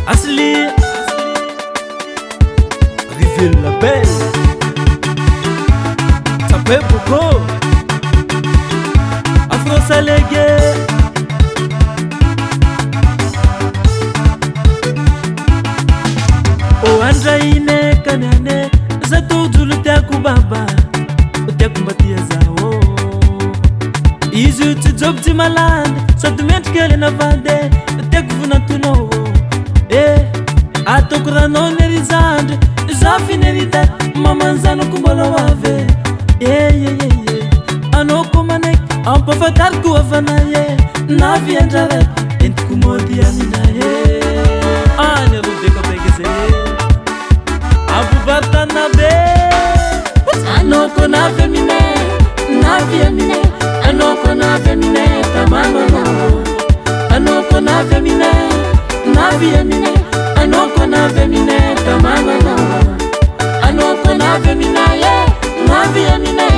Asli Rivel la belle Tapé Boko Afro Salege O Andra ine kanane Zato dulu teaku baba Teaku mbatia zao Izu tujop ti malande Satu mentkele na vande Teaku vunatuno Atoko rano nerizandre Zafi nerida Mamanzano kumbolo wave Anoko manek Ampa fatarku avanaye Navi andraret Entku modi aminaye Ane rudeka pegeze Abu batana be Anoko na femine Navi amine Anoko na femine Tamano no Anoko na femine Navi amine Anoko na femine Tamano no Anoko na femine Navi amine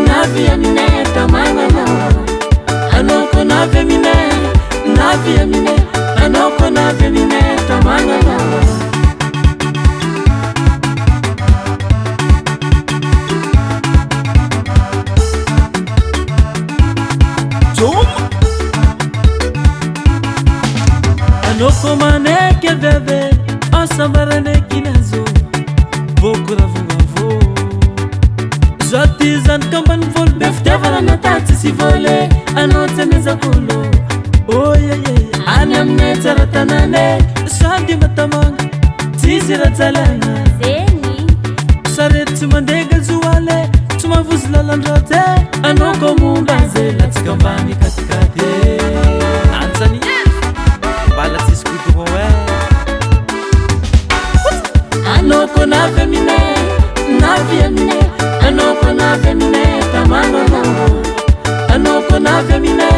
Navi amine Tamano no Anoko na femine Navi amine Anoko na femine Tamano no Anoko maneke bebe Asambarane kinazo Bokura vungavo Zotizan kamban vol Beftevara na tati si vole Anote meza kulo Oh yeah yeah Anamne taratanane Sandi matamanga Tizira talanga Zeni Saret tumandega zuwale Tumavuzla landrote Anoko mumbaze Latikambani katikate Anzani Bala siskutu kowe Anoko na femine Navi amine Anoko na femine Tamano no Anoko na femine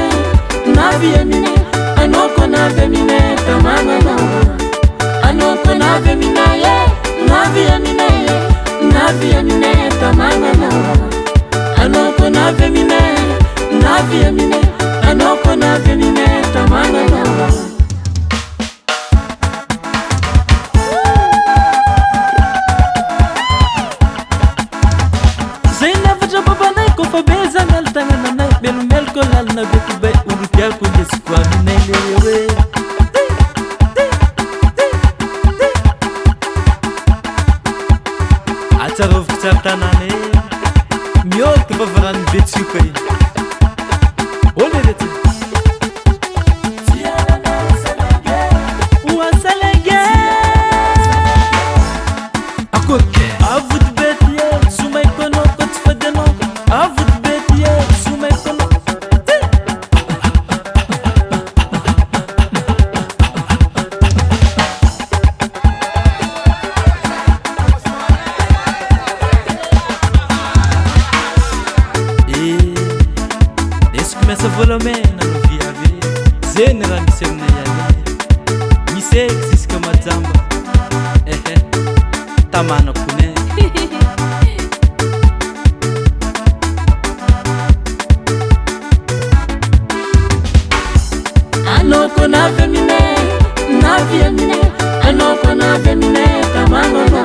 Navi amine Anoko na femine Tamano no Anoko na femine Navi amine Navi amine Tamano no Anoko na femine Navi amine Anoko na femine Tamano no Melko lal na beku bay urutia ko desqua minelewe Atarov tartanane Miol ke bavaran betsu kai Ole dete Wa salenge Akoke avut betie sumay kono ko tfadeno avut betie sumay kono Começa a volomena no viave Zenera mi semne yale Mi se exis kama zamba Tamano kune Anoko na femine Navi amine Anoko na femine Tamano no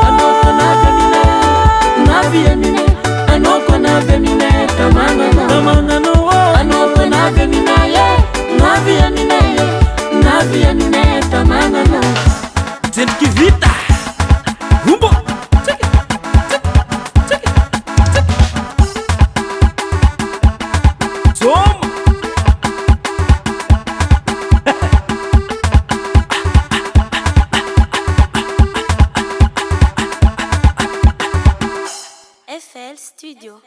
Anoko na femine Navi amine Anoko na femine Tamano no Anoko na femine Navi amine Navi amine Tamano no Sente que vita Rumbo Toma FL Studio.